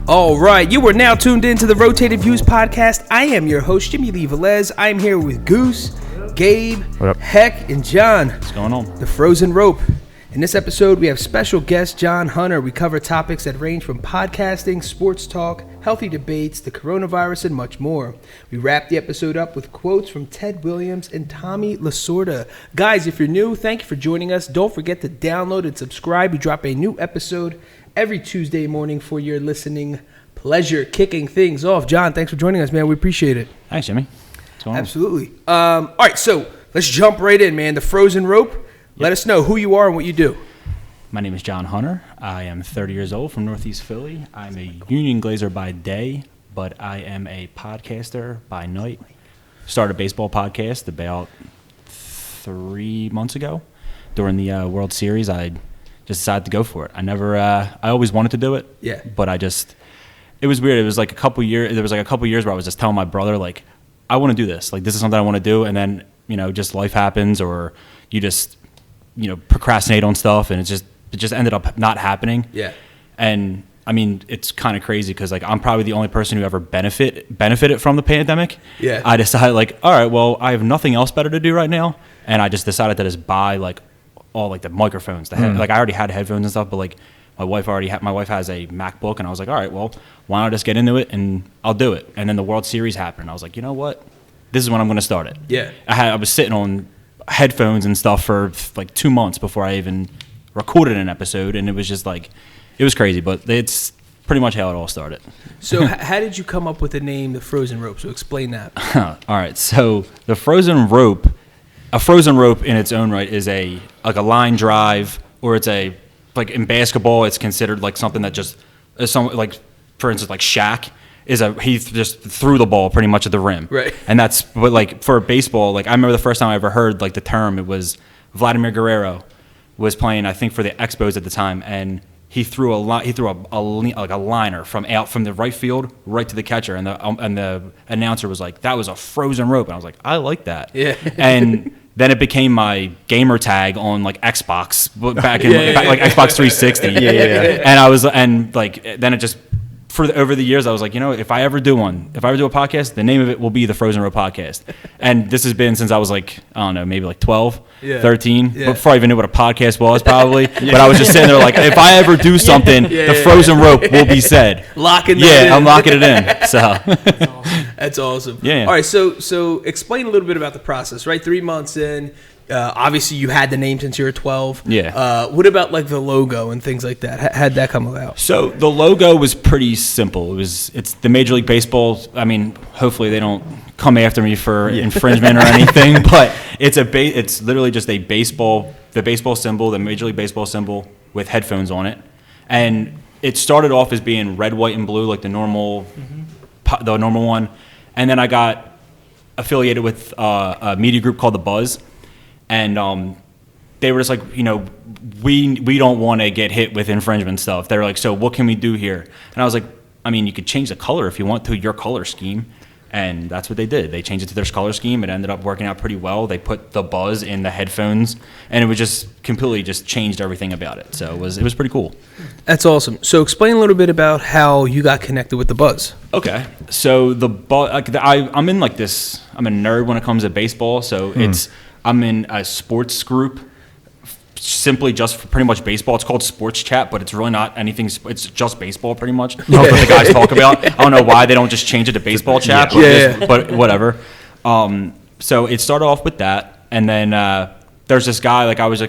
All right, you are now tuned into the Rotated Views podcast. I am your host, Jimmylee Velez. I am here with Goose, Gabe, Heck, and John. What's going on? The Frozen Rope. In this episode, we have special guest John Hunter. We cover topics that range from podcasting, sports talk, healthy debates, the coronavirus, and much more. We wrap the episode up with quotes from Ted Williams and Tommy Lasorda. Guys, if you're new, thank you for joining us. Don't forget to download and subscribe. We drop a new episode every Tuesday morning for your listening pleasure. Kicking things off, John, thanks for joining us, man. We appreciate it. Thanks, Jimmy. What's going on? Absolutely. All right, so let's jump right in, man. The Frozen Rope. Let us know who you are and what you do. My name is John Hunter. I am 30 years old from Northeast Philly. I'm a union glazer by day, but I am a podcaster by night. Started a baseball podcast about 3 months ago. During the World Series, I just decided to go for it. I always wanted to do it. Yeah. But it was weird. It was like a couple years. There was like a couple years where I was just telling my brother, like, I want to do this. Like, this is something I want to do. And then, just life happens, or you just, procrastinate on stuff, and it just ended up not happening. Yeah. And I mean, it's kind of crazy because like I'm probably the only person who ever benefited from the pandemic. Yeah. I decided like, all right, well, I have nothing else better to do right now, and I just decided to just buy like all like the microphones. Like I already had headphones and stuff, but like my wife has a MacBook, and I was like, all right, well, why not just get into it and I'll do it. And then the World Series happened, and I was like, you know what, this is when I'm going to start it. Yeah. I was sitting on headphones and stuff for like 2 months before I even recorded an episode, and it was just like, it was crazy, but it's pretty much how it all started. So how did you come up with the name The Frozen Rope? So explain that. All right, so the Frozen Rope, a frozen rope in its own right is a line drive, or it's like in basketball, it's considered like something that just is some, like for instance, like Shaq he just threw the ball pretty much at the rim. Right. And that's, but like for baseball, like I remember the first time I ever heard like the term, it was Vladimir Guerrero was playing, I think, for the Expos at the time, and he threw a liner from the right field right to the catcher, and the announcer was like, that was a frozen rope, and I was like, I like that. Yeah. And then it became my gamer tag on like Xbox back in like Xbox 360. And then it just, over the years, I was like, if I ever do a podcast, the name of it will be the Frozen Rope Podcast. And this has been since I was like, I don't know, maybe like 12, 13, before I even knew what a podcast was, probably. But I was just sitting there like, if I ever do something, the Frozen Rope will be said. Locking that in. I'm locking it in. So that's awesome. Yeah. All right, so explain a little bit about the process, right? 3 months in. Obviously, you had the name since you were 12. Yeah. What about like the logo and things like that? How'd that come about? So the logo was pretty simple. It's the Major League Baseball. I mean, hopefully they don't come after me for infringement or anything. But it's literally just the baseball symbol, the Major League Baseball symbol with headphones on it. And it started off as being red, white, and blue, like the normal one. And then I got affiliated with a media group called The Buzz. And they were just like, we don't want to get hit with infringement stuff. They were like, so what can we do here? And I was like, I mean, you could change the color if you want to, your color scheme. And that's what they did. They changed it to their color scheme. It ended up working out pretty well. They put the Buzz in the headphones, and it was just completely just changed everything about it. So it was pretty cool. That's awesome. So explain a little bit about how you got connected with the Buzz. Okay. So the Buzz, I'm in like this, I'm a nerd when it comes to baseball. So I'm in a sports group, simply just for pretty much baseball. It's called Sports Chat, but it's really not anything. It's just baseball, pretty much. That's what the guys talk about. I don't know why they don't just change it to Baseball Chat, but whatever. So it started off with that, and then there's this guy. Like I was, I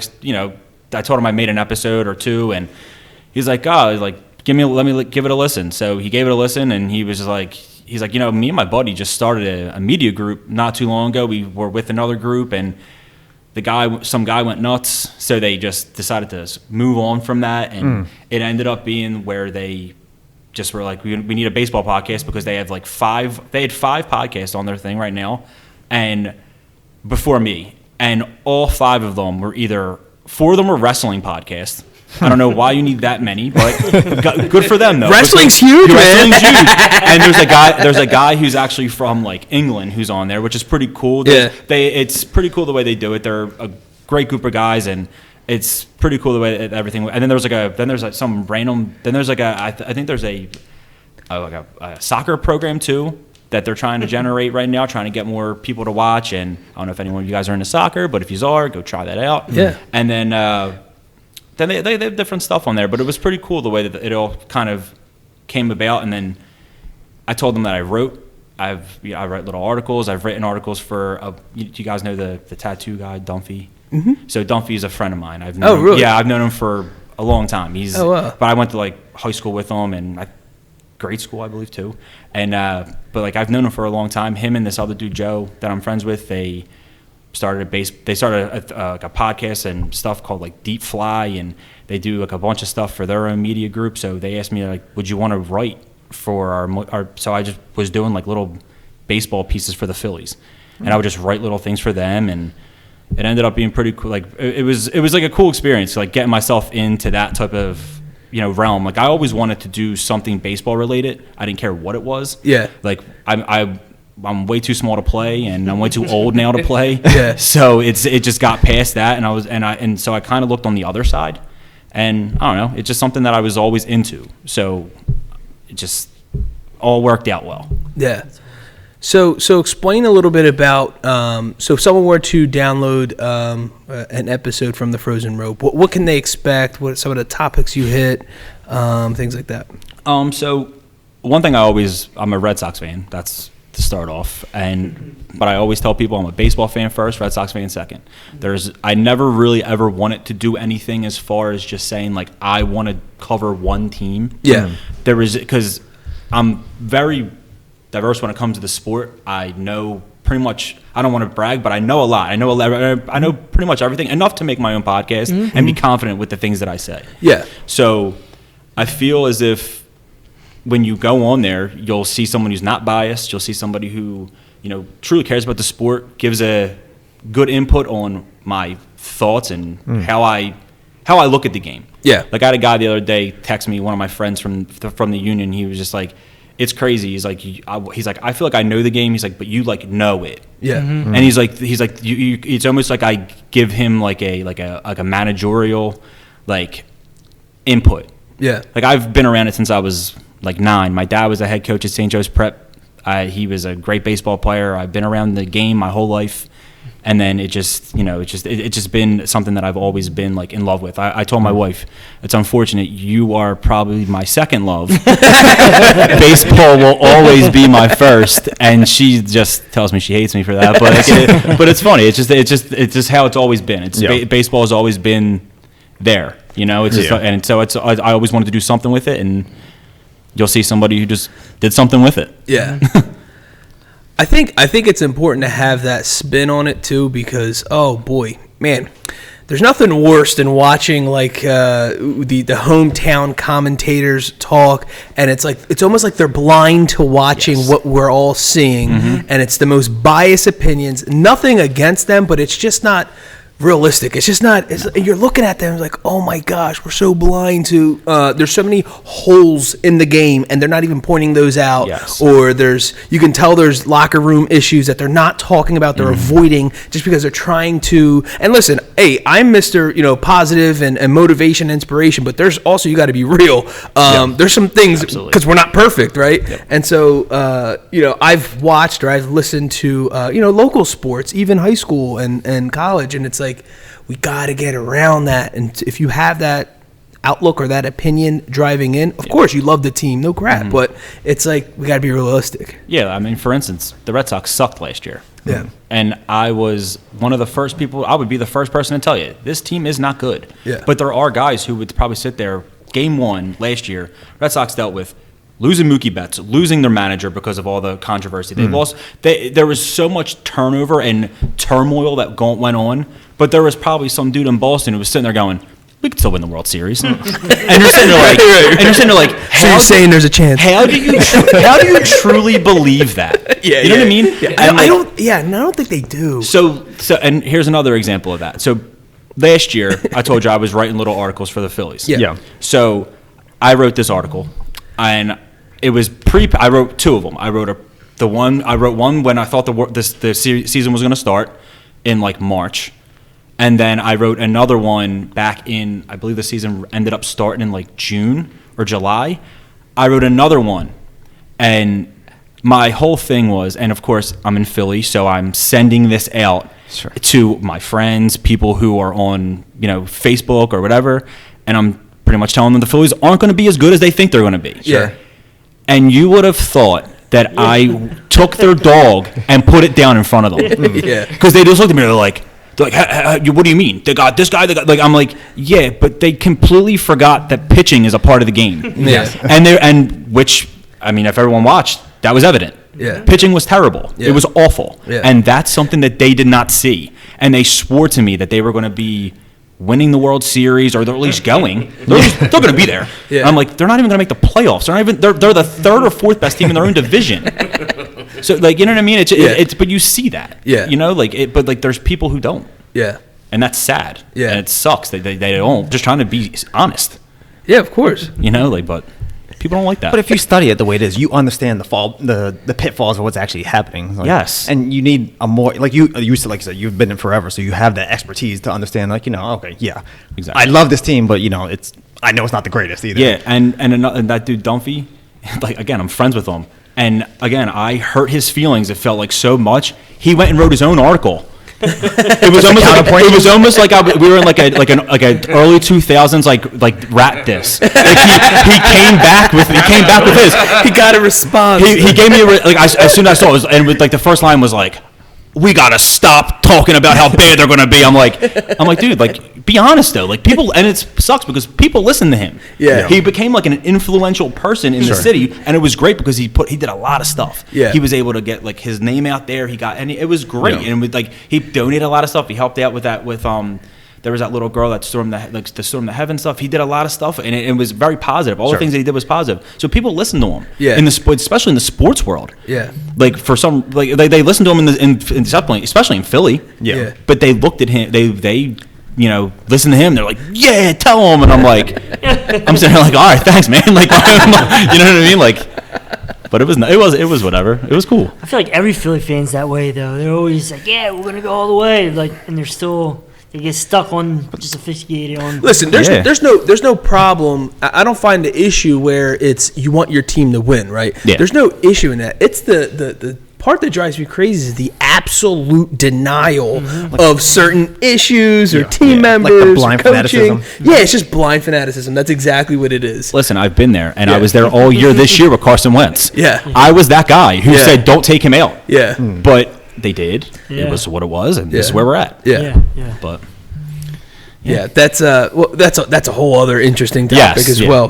told him I made an episode or two, and he's like, let me give it a listen. So he gave it a listen, and he was just like. He's like, me and my buddy just started a media group not too long ago. We were with another group, and some guy went nuts. So they just decided to move on from that, and it ended up being where they just were like, we need a baseball podcast because they have like five podcasts on their thing right now, and before me, and all 5 of them were 4 of them were wrestling podcasts. I don't know why you need that many, but good for them though. Wrestling's huge, man. Wrestling's huge. And there's a guy who's actually from like England who's on there, which is pretty cool. It's pretty cool the way they do it. They're a great group of guys, and it's pretty cool the way that everything. And then there's some random. Then there's I think there's a soccer program too that they're trying to generate right now, trying to get more people to watch. And I don't know if anyone of you guys are into soccer, but if you are, go try that out. Yeah. And then they have different stuff on there, but it was pretty cool the way that it all kind of came about. And then I told them that I write little articles. I've written articles for you guys know the tattoo guy Dunphy. Mm-hmm. So Dunphy is a friend of mine. I've known really? Yeah, I've known him for a long time. Wow. But I went to like high school with him and grade school, I believe, too. And but like I've known him for a long time. Him and this other dude Joe that I'm friends with, they started a podcast and stuff called like Deep Fly, and they do like a bunch of stuff for their own media group. So they asked me like, would you want to write for our so I just was doing like little baseball pieces for the Phillies, and I would just write little things for them, and it ended up being pretty cool. Like it was like a cool experience, like getting myself into that type of realm. Like I always wanted to do something baseball related. I didn't care what it was. Yeah. Like I'm way too small to play, and I'm way too old now to play. Yeah. So it just got past that, and so I kind of looked on the other side, and I don't know. It's just something that I was always into. So it just all worked out well. Yeah. So explain a little bit about so if someone were to download an episode from the Frozen Rope, what can they expect? What some of the topics you hit, things like that. So one thing I'm a Red Sox fan. That's to start off, but I always tell people I'm a baseball fan first, Red Sox fan second. I never really ever wanted to do anything as far as just saying like I want to cover one team. Yeah. Because I'm very diverse when it comes to the sport. I know pretty much. I don't want to brag, but I know a lot. I know pretty much everything, enough to make my own podcast and be confident with the things that I say. Yeah. So I feel as if when you go on there, you'll see someone who's not biased. You'll see somebody who truly cares about the sport, gives a good input on my thoughts and how I look at the game. Yeah. Like I had a guy the other day text me, one of my friends from the union. He was just like, it's crazy. He's like, I feel like I know the game. He's like, but you like know it. Yeah. Mm-hmm. And he's like, it's almost like I give him like a managerial like input. Yeah. Like I've been around it since I was like 9. My dad was a head coach at St. Joe's Prep. He was a great baseball player. I've been around the game my whole life. And then it's just been something that I've always been like in love with. I told my wife, it's unfortunate, you are probably my second love. Baseball will always be my first, and she just tells me she hates me for that. But it's funny. It's just how it's always been. Baseball has always been there. It's just, and so I always wanted to do something with it, and you'll see somebody who just did something with it. Yeah. I think it's important to have that spin on it too, because oh boy, man, there's nothing worse than watching like the hometown commentators talk, and it's almost like they're blind to watching what we're all seeing, and it's the most biased opinions. Nothing against them, but it's just not realistic. It's just not. You're looking at them like, oh my gosh, we're so blind to. There's so many holes in the game, and they're not even pointing those out. Yes. Or you can tell there's locker room issues that they're not talking about. They're avoiding just because they're trying to. And listen, hey, I'm Mr. Positive and motivation, inspiration, but there's also you got to be real. There's some things because we're not perfect, right? Yep. And so I've watched or I've listened to local sports, even high school and college, and it's like we got to get around that. And if you have that outlook or that opinion driving in, of course you love the team, no crap, but it's like we got to be realistic. Yeah, I mean, for instance, the Red Sox sucked last year. Yeah. And I was one of the first people, I would be the first person to tell you, this team is not good. Yeah. But there are guys who would probably sit there, game 1 last year, Red Sox dealt with losing Mookie Betts, losing their manager because of all the controversy. They lost. There was so much turnover and turmoil that went on, but there was probably some dude in Boston who was sitting there going, we could still win the World Series. And you're sitting there like, so you're saying there's a chance. How do you truly believe that? Yeah, you know what I mean? Yeah. I don't think they do. So and here's another example of that. So last year, I told you I was writing little articles for the Phillies. Yeah. So I wrote this article, and it was I wrote 2 of them. I wrote one when I thought the season was going to start in like March, And then I wrote another one back in, I believe the season ended up starting in like June or July. I wrote another one. And my whole thing was, and of course I'm in Philly, so I'm sending this out to my friends, people who are on, Facebook or whatever. And I'm pretty much telling them the Phillies aren't going to be as good as they think they're going to be. Yeah. And you would have thought that I took their dog and put it down in front of them. Yeah. Because they just looked at me and they're like, what do you mean? They got this guy. Like, I'm like, yeah, but they completely forgot that pitching is a part of the game. Yeah. And which, I mean, if everyone watched, that was evident. Yeah. Pitching was terrible. Yeah. It was awful. Yeah. And that's something that they did not see. And they swore to me that they were going to be winning the World Series, or they're at least going. They're going to be there. Yeah. And I'm like, they're not even going to make the playoffs. They're the third or fourth best team in their own division. So, like, you know what I mean? It's but you see that. Yeah. But there's people who don't. Yeah. And that's sad. Yeah. And it sucks. They don't. Just trying to be honest. Yeah, of course. But people don't like that. But if you study it the way it is, you understand the pitfalls of what's actually happening. Yes. And you need a more, like you used to, like you said, you've been in forever, so you have that expertise to understand, okay, yeah. Exactly. I love this team, but, I know it's not the greatest either. Yeah, and that dude Dunphy, like, again, I'm friends with him. And, again, I hurt his feelings. It felt like so much. He went and wrote his own article. It was almost like we were in like an early 2000s like rap diss. Like he came back with his. He got a response. He gave me as soon as I saw it, and with the first line was like, "We gotta stop talking about how bad they're gonna be." I'm like, dude, like, be honest though. Like, people, and it sucks because people listen to him. Yeah. He became like an influential person in the city, and it was great because he did a lot of stuff. Yeah. He was able to get like his name out there. It was great, and with, like, he donated a lot of stuff. He helped out with that there was that little girl that stormed the heaven stuff. He did a lot of stuff, and it was very positive. All the things that he did was positive. So people listen to him. Yeah. Especially in the sports world. Yeah. Like for some, like they listened to him in South Point, especially in Philly. Yeah. But they looked at him. They listened to him. They're like, yeah, tell him. And I'm like, I'm sitting there like, all right, thanks, man. Like, you know what I mean? Like, but it was whatever. It was cool. I feel like every Philly fan's that way though. They're always like, yeah, we're gonna go all the way. Like, and they're still. They get stuck on just asphyxiated on. Listen, there's no problem. I don't find the issue where it's you want your team to win, right? Yeah. There's no issue in that. It's the part that drives me crazy is the absolute denial of certain issues or team members, like the blind coaching. fanaticism. Yeah, it's just blind fanaticism. That's exactly what it is. Listen, I've been there, and I was there all year this year with Carson Wentz. Yeah. I was that guy who said, don't take him out. Yeah. But they did. Yeah. It was what it was, and this is where we're at. Yeah. But yeah, that's a whole other interesting topic as well.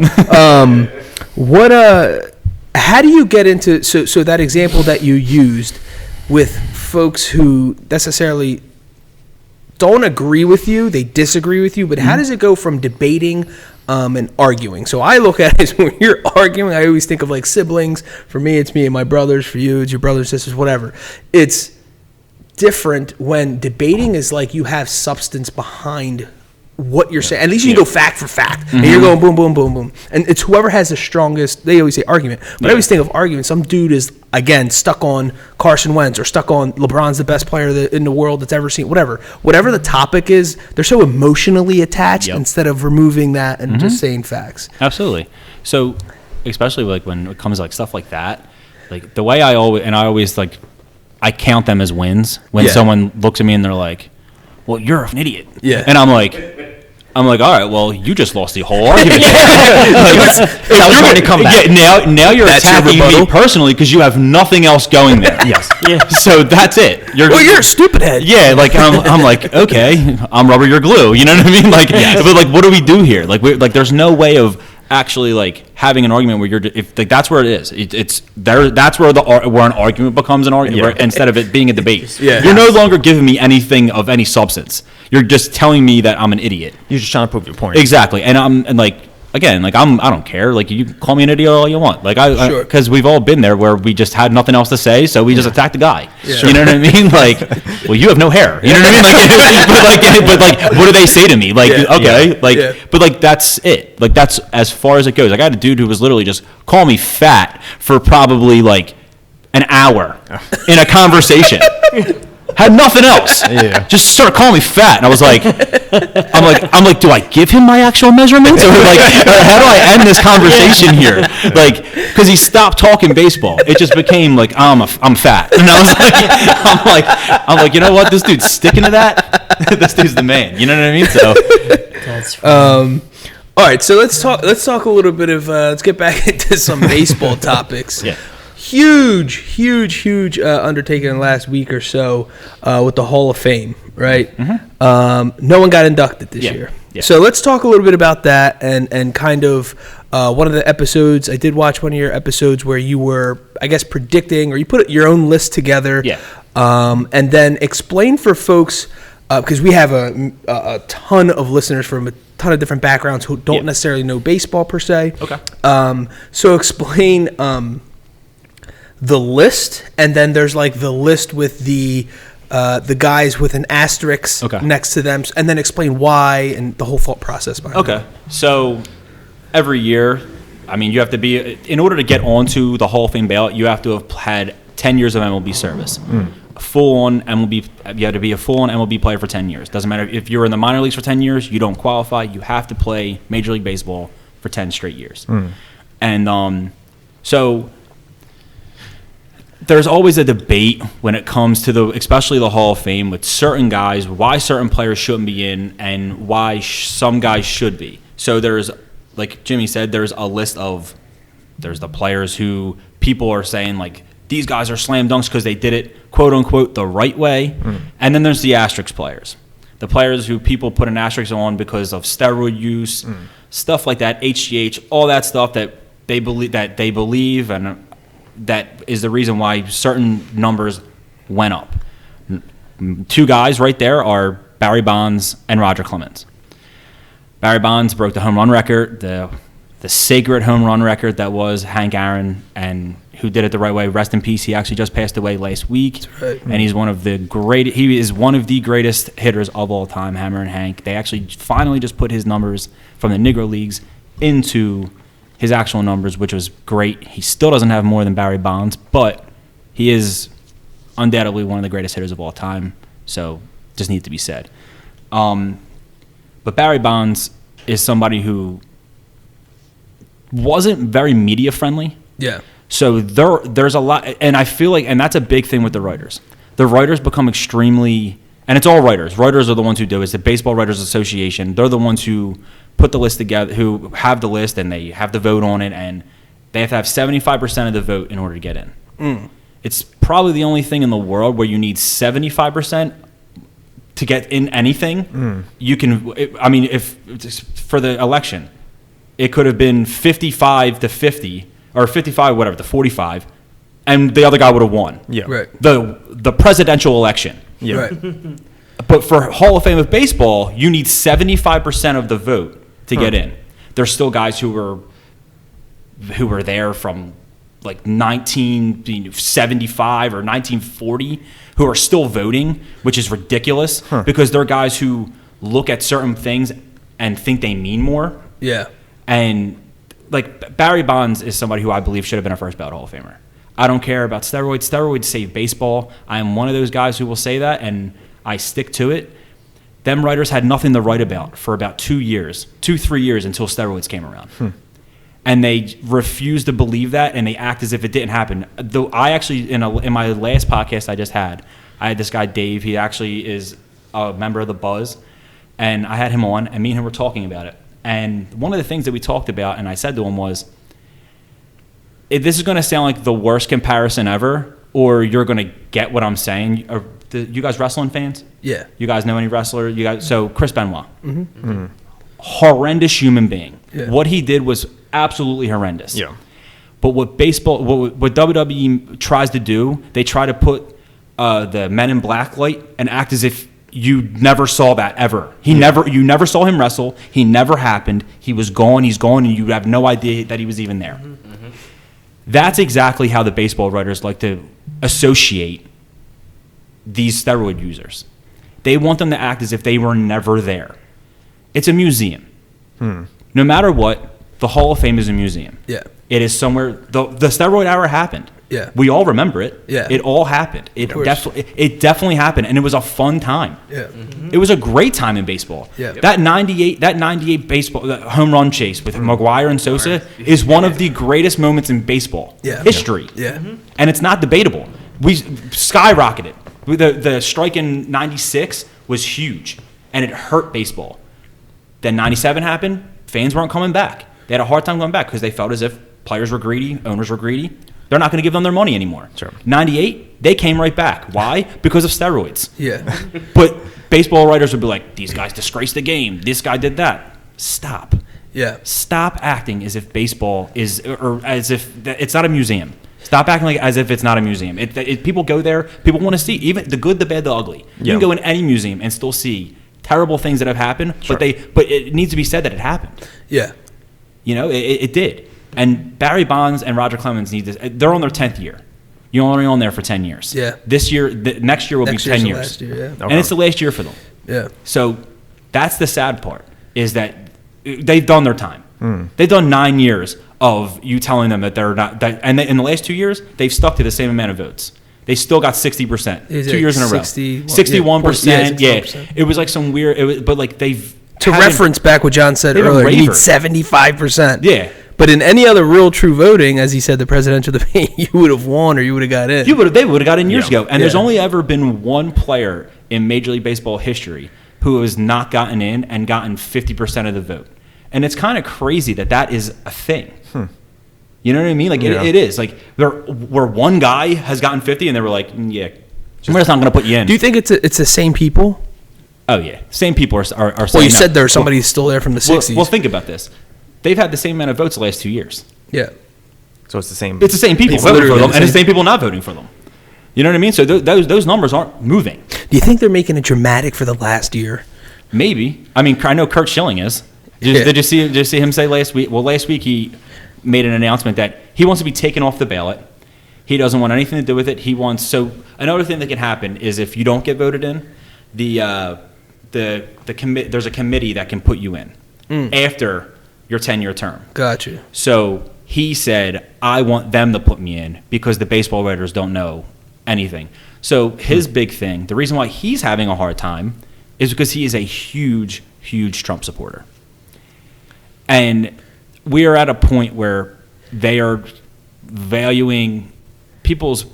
How do you get into so that example that you used with folks who necessarily don't agree with you, they disagree with you, but how does it go from debating and arguing? So I look at it as when you're arguing, I always think of like siblings. For me, it's me and my brothers. For you, it's your brothers, sisters, whatever. It's different when debating is like you have substance behind what you're saying. At least you can go fact for fact. And you're going boom, boom, boom, boom. And it's whoever has the strongest, they always say argument. But I always think of argument. Some dude is, again, stuck on Carson Wentz or stuck on LeBron's the best player in the world that's ever seen, whatever. Whatever the topic is, they're so emotionally attached instead of removing that and just saying facts. Absolutely. So, especially like when it comes to like stuff like that, like the way I always like, I count them as wins when someone looks at me and they're like, well, you're an idiot. Yeah. And I'm like, all right, well, you just lost the whole argument. That was going to come back. Yeah, now you're attacking me personally because you have nothing else going there. Yes. Yeah. So that's it. You're a stupid head. Yeah, like I'm like, okay, I'm rubber, you're glue. You know what I mean? Like, but like, what do we do here? Like, there's no way of actually like having an argument where that's where it is. It's there. That's where where an argument becomes an argument instead of it being a debate. Yeah. You're no longer giving me anything of any substance. You're just telling me that I'm an idiot. You're just trying to prove your point. Exactly, and I don't care. Like, you call me an idiot all you want. Like, because we've all been there where we just had nothing else to say, so we just attacked the guy. Yeah. You know what I mean? Like, well, you have no hair. You know what I mean? Like, what do they say to me? Like, but like that's it. Like, that's as far as it goes. Like, I had a dude who was literally just call me fat for probably like an hour in a conversation. Had nothing else. Yeah. Just started calling me fat, and I was like, I'm like, do I give him my actual measurements, or like, how do I end this conversation here? Like, because he stopped talking baseball, it just became like, I'm fat, and I was I'm like, you know what? This dude's sticking to that. This dude's the man. You know what I mean? So That's funny. All right, so let's talk a little bit of let's get back into some baseball topics. Yeah. Huge undertaking in the last week or so with the Hall of Fame, right? Mm-hmm. No one got inducted this year. Yeah. So let's talk a little bit about that and kind of one of the episodes. I did watch one of your episodes where you were, I guess, predicting, or you put your own list together. Yeah. And then explain for folks, because we have a ton of listeners from a ton of different backgrounds who don't necessarily know baseball per se. Okay. So explain the list, and then there's like the list with the guys with an asterisk next to them, and then explain why and the whole thought process behind it. Okay. So every year, I mean, you have to be, in order to get onto the Hall of Fame ballot, you have to have had 10 years of MLB service. Full-on MLB, you have to be a full-on MLB player for 10 years. Doesn't matter if you're in the minor leagues for 10 years, you don't qualify. You have to play Major League Baseball for 10 straight years. And so there's always a debate when it comes to especially the Hall of Fame with certain guys, why certain players shouldn't be in and why some guys should be. So there's, like Jimmy said, there's a list of, there's the players who people are saying like, these guys are slam dunks because they did it, quote unquote, the right way. And then there's the asterisk players. The players who people put an asterisk on because of steroid use, stuff like that, HGH, all that stuff that they believe, and that is the reason why certain numbers went up. Two guys right there are Barry Bonds and Roger Clemens. Barry Bonds broke the home run record, the sacred home run record that was Hank Aaron, and who did it the right way. Rest in peace. He actually just passed away last week. That's right. And he is one of the greatest hitters of all time, Hammer and Hank. They actually finally just put his numbers from the Negro Leagues into his actual numbers, which was great. He still doesn't have more than Barry Bonds, but he is undoubtedly one of the greatest hitters of all time. So just needs to be said. But Barry Bonds is somebody who wasn't very media friendly. Yeah. So there's a lot, and I feel like, and that's a big thing with the writers. The writers become extremely, and it's all writers. Writers are the ones who do it. It's the Baseball Writers Association. They're the ones who put the list together, who have the list, and they have to vote on it, and they have to have 75% of the vote in order to get in. It's probably the only thing in the world where you need 75% to get in anything. You can, if for the election, it could have been 55 to 50, or 55, whatever, to 45, and the other guy would have won. Yeah. Right. The presidential election. Yeah. Right. But for Hall of Fame of Baseball, you need 75% of the vote to get in. There's still guys who were there from like 1975 or 1940 who are still voting, which is ridiculous because they're guys who look at certain things and think they mean more. Yeah. And like Barry Bonds is somebody who I believe should have been a first ballot Hall of Famer. I don't care about steroids. Steroids save baseball. I am one of those guys who will say that, and I stick to it. Them writers had nothing to write about for about 3 years until steroids came around. And they refuse to believe that, and they act as if it didn't happen. Though I actually, in my last podcast I just had, I had this guy, Dave. He actually is a member of the Buzz, and I had him on, and me and him were talking about it. And one of the things that we talked about, and I said to him was, this is going to sound like the worst comparison ever, or you're going to get what I'm saying. You guys wrestling fans? Yeah. You guys know any wrestler? So Chris Benoit. Horrendous human being. Yeah. What he did was absolutely horrendous. Yeah. But what WWE tries to do, they try to put the Men in Black light and act as if you never saw that ever. You never saw him wrestle. He never happened. He was gone. He's gone, and you have no idea that he was even there. That's exactly how the baseball writers like to associate these steroid users. They want them to act as if they were never there. It's a museum. No matter what, the Hall of Fame is a museum. Yeah. It is somewhere. The steroid era happened. Yeah. We all remember it. Yeah. It all happened. It definitely happened, and it was a fun time. Yeah. It was a great time in baseball. Yeah. That 98 baseball that home run chase with McGuire and Sosa is one of the greatest moments in baseball history. Yeah. And it's not debatable. We skyrocketed. The strike in 96 was huge, and it hurt baseball. Then 97 happened. Fans weren't coming back. They had a hard time going back because they felt as if players were greedy, owners were greedy. They're not going to give them their money anymore. Sure. 98, they came right back. Why? Because of steroids. Yeah. But baseball writers would be like, these guys disgraced the game. This guy did that. Stop. Yeah. Stop acting as if baseball is, or as if it's not a museum. Stop acting like as if it's not a museum. People go there. People want to see even the good, the bad, the ugly. You can go in any museum and still see terrible things that have happened. Sure. But it needs to be said that it happened. Yeah. It did. And Barry Bonds and Roger Clemens need this. They're on their 10th year. You're only on there for 10 years. Yeah. This year, next year will be 10 years. Last year, yeah. And it's the last year for them. Yeah. So that's the sad part, is that they've done their time. They've done 9 years of you telling them that they're not. And in the last 2 years, they've stuck to the same amount of votes. They still got 60%. 2 years in a row. 61%. Yeah. It was like some weird. But like they've. To reference back what John said earlier, you need 75%. Yeah. But in any other real true voting, as he said, the presidential debate, you would have won or you would have got in. They would have got in years ago. And there's only ever been one player in Major League Baseball history who has not gotten in and gotten 50% of the vote. And it's kind of crazy that is a thing. You know what I mean? Like it is. Like where one guy has gotten 50 and they were like, yeah, we're just not going to put you in. Do you think it's the same people? Oh, yeah. Same people are saying well, you said there's somebody still there from the 60s. Well, think about this. They've had the same amount of votes the last 2 years. Yeah. So it's the same. It's the same people voting for them, and the same people not voting for them. You know what I mean? So those numbers aren't moving. Do you think they're making it dramatic for the last year? Maybe. I mean, I know Kurt Schilling is. Did you see him say last week? Well, last week he made an announcement that he wants to be taken off the ballot. He doesn't want anything to do with it. So another thing that can happen is if you don't get voted in, there's a committee that can put you in after your 10-year term. Gotcha. So he said, I want them to put me in because the baseball writers don't know anything. So his big thing, the reason why he's having a hard time is because he is a huge, huge Trump supporter. And we are at a point where they are valuing people's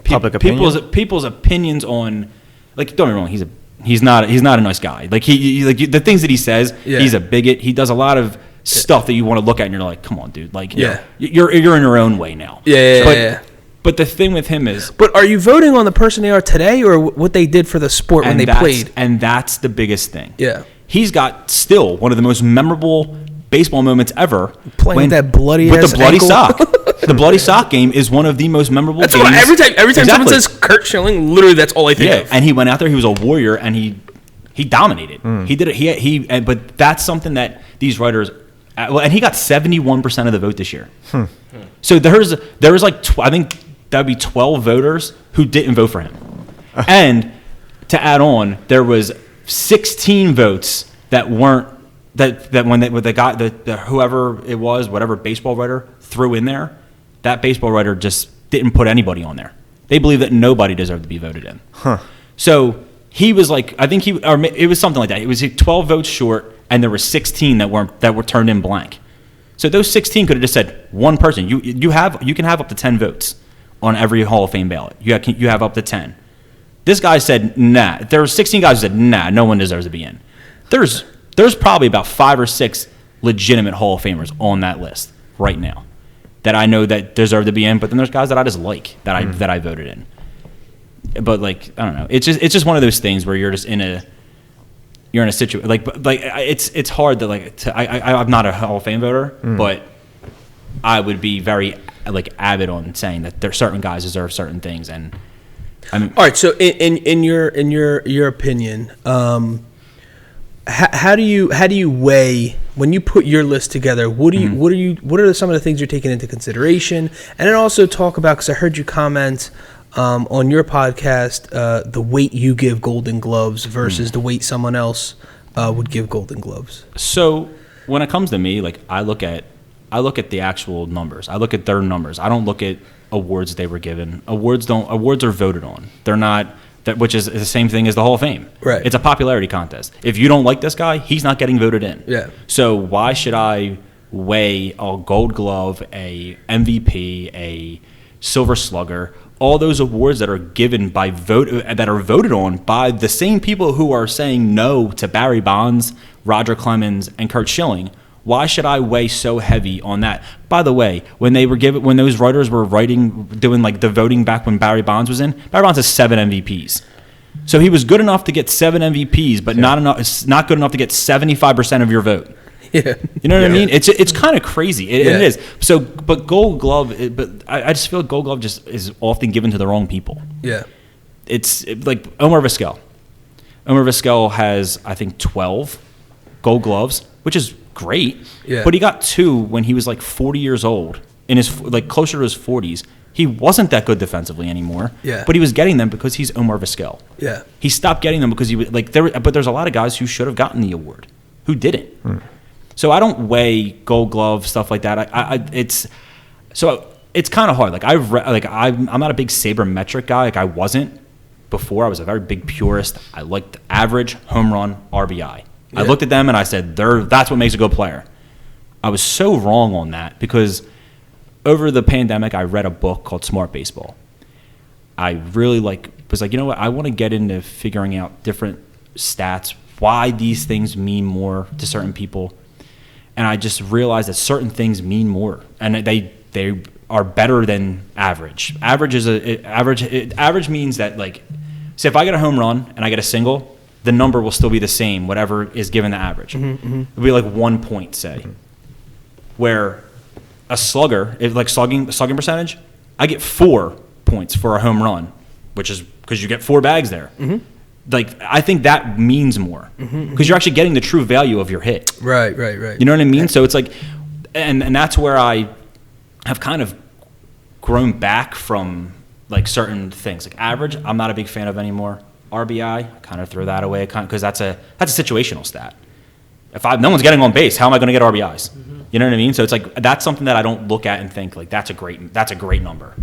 public opinion? people's opinions on, like, don't get me wrong, he's not a nice guy. Like the things that he says, he's a bigot. He does a lot of stuff that you want to look at and you're like, come on, dude. Like, you're in your own way now. But the thing with him is, but are you voting on the person they are today or what they did for the sport when they played? And that's the biggest thing. Yeah, he's got still one of the most memorable baseball moments ever. Playing with that bloody with ass the bloody ankle. sock. The bloody sock game is one of the most memorable games. Every time someone says Kurt Schilling, literally that's all I think of. And he went out there. He was a warrior, and he dominated. He did it. But that's something that these writers. And he got 71% of the vote this year. So there was like I think that would be 12 voters who didn't vote for him. And to add on, there was 16 votes that weren't that when they got whoever it was, whatever baseball writer threw in there, that baseball writer just didn't put anybody on there. They believe that nobody deserved to be voted in. So he was like, I think it was something like that. It was 12 votes short, and there were 16 that were turned in blank. So those 16 could have just said one person. You can have up to 10 votes on every Hall of Fame ballot. You have up to 10. This guy said, nah. There were 16 guys who said, nah, no one deserves to be in. There's probably about 5 or 6 legitimate Hall of Famers on that list right now that I know that deserve to be in. But then there's guys that I just like that I voted in. But like, I don't know. It's just one of those things where you're just in a situation like it's hard to I'm not a Hall of Fame voter, but I would be very like avid on saying that there certain guys deserve certain things. And I mean, all right. So in your opinion, how do you weigh when you put your list together? What are some of the things you're taking into consideration? And then also talk about, because I heard you comment on your podcast, the weight you give Golden Gloves versus the weight someone else would give Golden Gloves. So when it comes to me, like I look at I look at the actual numbers. I look at their numbers. I don't look at awards they were given. Awards are voted on. They're not that, which is the same thing as the Hall of Fame. Right. It's a popularity contest. If you don't like this guy, he's not getting voted in. Yeah. So why should I weigh a Gold Glove, a MVP, a Silver Slugger, all those awards that are given by that are voted on by the same people who are saying no to Barry Bonds, Roger Clemens, and Curt Schilling? Why should I weigh so heavy on that? By the way, when those writers were doing like the voting back when Barry Bonds was in, Barry Bonds has 7 MVPs. So he was good enough to get 7 MVPs, but not good enough to get 75% of your vote. Yeah. You know what I mean? It's kind of crazy. It is. So, but Gold Glove, I just feel like Gold Glove just is often given to the wrong people. Yeah. It's like Omar Vizquel. Omar Vizquel has, I think, 12 Gold Gloves, which is great. Yeah. But he got 2 when he was like 40 years old, in his like closer to his 40s. He wasn't that good defensively anymore. Yeah. But he was getting them because he's Omar Vizquel. Yeah. He stopped getting them because he was like there. But there's a lot of guys who should have gotten the award who didn't. So I don't weigh Gold Glove stuff like that. It's kind of hard. Like I'm not a big sabermetric guy. Like I wasn't before. I was a very big purist. I liked average, home run, RBI. I looked at them and I said, that's what makes a good player. I was so wrong on that because over the pandemic, I read a book called Smart Baseball. I really was like, you know what? I want to get into figuring out different stats, why these things mean more to certain people. And I just realized that certain things mean more, and they are better than average. Average means that, like, say if I get a home run and I get a single, the number will still be the same, whatever is given the average. It'll be like 1 point, say. Where a slugger, slugging percentage, I get 4 points for a home run, which is because you get 4 bags there. Like, I think that means more because you're actually getting the true value of your hit. Right. You know what I mean? So it's like, and that's where I have kind of grown back from like certain things. Like average, I'm not a big fan of anymore. RBI, kind of throw that away because that's a situational stat. If no one's getting on base, how am I going to get RBIs? You know what I mean? So it's like that's something that I don't look at and think like that's a great number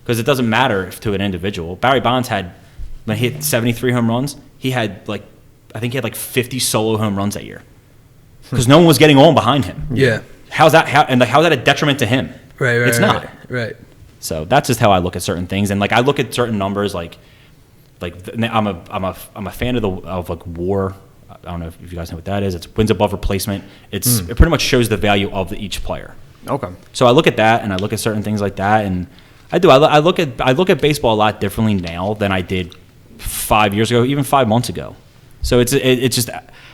because it doesn't matter if to an individual. Barry Bonds when he hit 73 home runs, I think he had 50 solo home runs that year because no one was getting on behind him. Yeah. How's that a detriment to him? Right. It's not. Right. So that's just how I look at certain things, and I look at certain numbers I'm a fan of WAR. I don't know if you guys know what that is. It's wins above replacement. It pretty much shows the value of each player. Okay. So I look at that, and I look at certain things like that, and I do. I look at baseball a lot differently now than I did 5 years ago, even 5 months ago. So it's just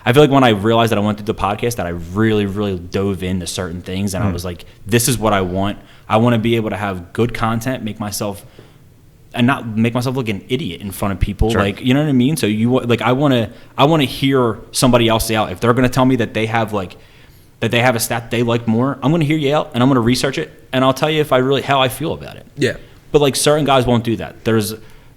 I feel like when I realized that I wanted to do the podcast, that I really, really dove into certain things, and I was like, this is what I want. I want to be able to have good content, and not make myself look an idiot in front of people. Sure. Like, you know what I mean? So I want to hear somebody else out. If they're going to tell me that they have a stat they like more, I'm going to hear you out and I'm going to research it and I'll tell you how I feel about it. Yeah. But certain guys won't do that. There's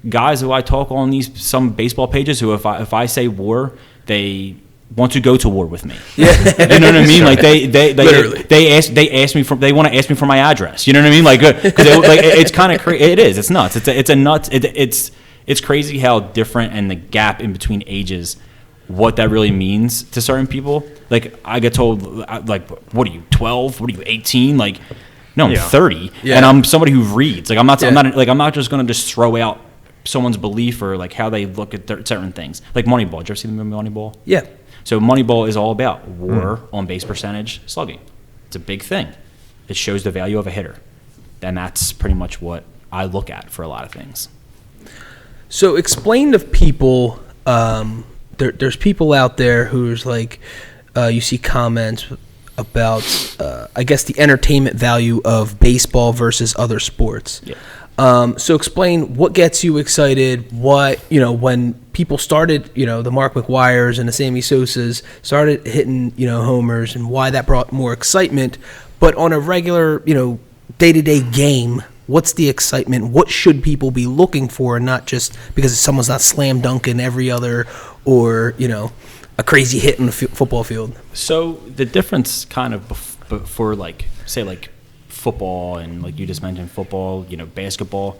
guys who I talk on some baseball pages who if I say WAR, they want to go to war with me. Yeah. You know what I mean? Like they ask me they want to ask me for my address. You know what I mean? It's kind of crazy. It is. It's nuts. It's crazy how different and the gap in between ages, what that really means to certain people. Like I get told, what are you 12? What are you 18? No, I'm 30, and I'm somebody who reads. I'm not just going to just throw out someone's belief or how they look at certain things. Like Moneyball. Did you ever see the movie Moneyball? Yeah. So Moneyball is all about WAR, on base percentage, slugging. It's a big thing. It shows the value of a hitter, and that's pretty much what I look at for a lot of things. So explain to people. There's people out there who's you see comments about I guess the entertainment value of baseball versus other sports. Yeah. So explain what gets you excited, when people started, the Mark McGwires and the Sammy Sosas started hitting, homers and why that brought more excitement. But on a regular, day-to-day game, what's the excitement? What should people be looking for, and not just because someone's not slam dunking every other or, a crazy hit in the football field? So the difference kind of but for like say like football and like you just mentioned football, basketball,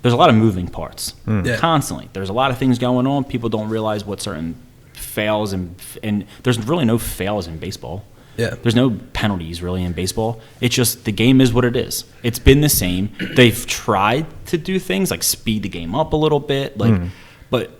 there's a lot of moving parts constantly. There's a lot of things going on. People don't realize what certain fails and there's really no fails in baseball. Yeah. There's no penalties really in baseball. It's just the game is what it is. It's been the same. They've tried to do things like speed the game up a little bit, but